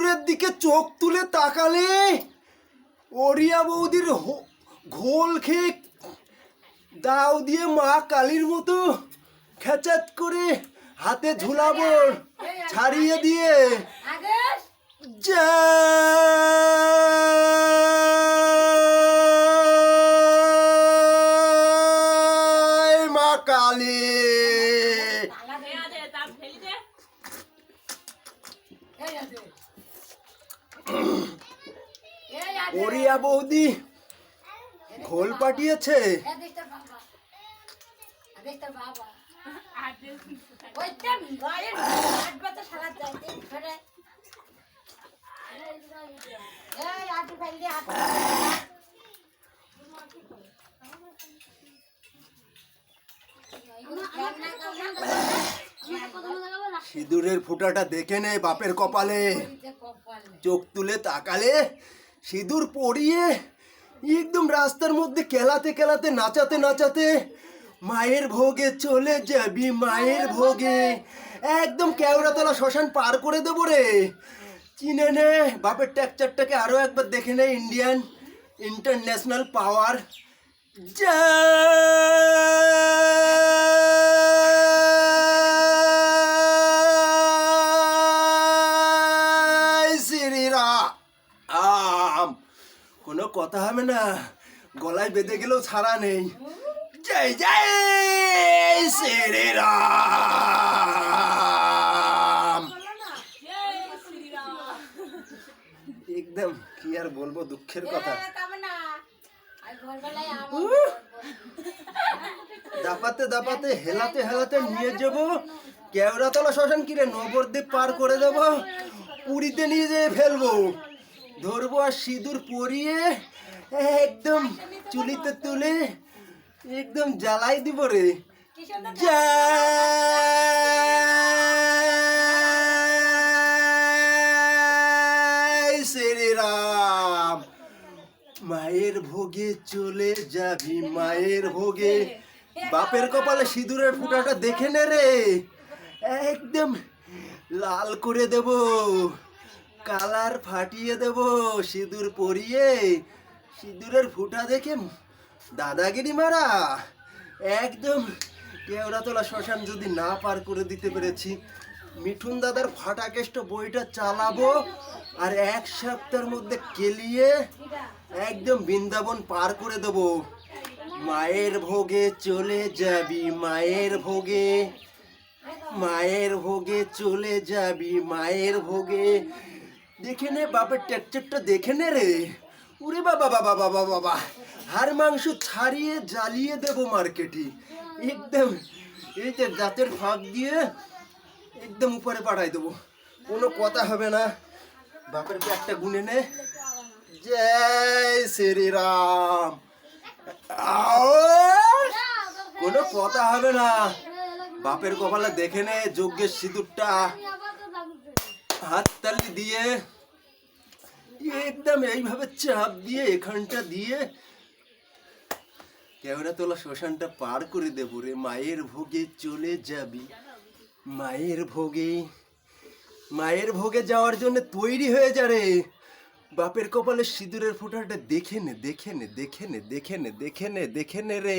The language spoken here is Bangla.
সিঁদুরের দিকে চোখ তুলে তাকালে ওরিয়া বৌদির ঘোল খেয়ে দাও দিয়ে মা কালীর মতো খেচাত করে হাতে ঝুলাবো ছাড়িয়ে দিয়ে জয় মা কালী। ওরিয়া বৌদি ঘোল পাঠিয়েছে। সিঁদুরের ফুটাটা দেখে নে বাপের কপালে, চোখ তুলে তাকালে সিঁদুর পরিয়ে একদম রাস্তার মধ্যে কেলাতে কেলাতে নাচাতে নাচাতে মায়ের ভোগে চলে যাবি, মায়ের ভোগে। একদম কেওড়াতলা শ্মশান পার করে দেবো রে। চিনে নে বাপের ট্যাকচারটাকে, আরো একবার দেখে নে। ইন্ডিয়ান ইন্টারন্যাশনাল পাওয়ার। জয় শ্রীরাম। কোনো কথা হবে না, গলায় বেঁধে গেলেও ছাড়া নেই। জয় জয় শ্রীরাম। একদম কি আর বলবো, দুঃখের কথা। দাপাতে দাপাতে হেলাতে হেলাতে নিয়ে যাবো কেওড়াতলা শ্মশান, কিরে নবদ্বীপ পার করে দেবো, পুরীতে নিয়ে যেয়ে ফেলবো। ধরবো আর সিঁদুর পরিয়ে একদম চুলিতে তুলে একদম জ্বালাই দিব রে। জয় শ্রীরাম। মায়ের ভোগে চলে যাবি, মায়ের ভোগে। বাপের কপালে সিঁদুরের ফুটাটা দেখে নে রে, একদম লাল করে দেব, কালার ফাটিয়ে দেব সিঁদুর পরিয়ে। সিঁদুরের ফুটা দেখে দাদাগিরি মারা। একদম কেওড়াতলা শ্মশান যদি না পার করে দিতে পেরেছি, মিঠুন দাদার ফাটা কেষ্ট বইটা চালাবো আর এক সপ্তাহের মধ্যে কেলিয়ে একদম বৃন্দাবন পার করে দেবো। মায়ের ভোগে চলে যাবি, মায়ের ভোগে, মায়ের ভোগে চলে যাবি, মায়ের ভোগে। দেখে নে বাপের টেকচারটা দেখে নে রে। উরে বাবা বাবা বাবা বাবা, হাড় মাংস ছাড়িয়ে জ্বালিয়ে দেবো মার্কেটে। একদম এই যে দাঁতের ফাঁক দিয়ে একদম উপরে পাঠাই দেবো, কোনো কথা হবে না। বাপের একটা গুনে নে। জয় শ্রীরাম। কোনো কথা হবে না, বাপের কপালে দেখে নে যজ্ঞের সিঁদুরটা। হাততালি দিয়ে একদম এইভাবে চাপ দিয়ে এখানটা দিয়ে কেওড়াতলা শ্মশানটা পার করে দেবো রে। মায়ের ভোগে চলে যাবি, মায়ের ভোগে, মায়ের ভোগে যাওয়ার জন্য তৈরি হয়ে যা রে। বাপের কপালে সিঁদুরের ফোঁটাটা দেখে নে, দেখে নে, দেখে নে, দেখে নে, দেখে নে, দেখে নে রে।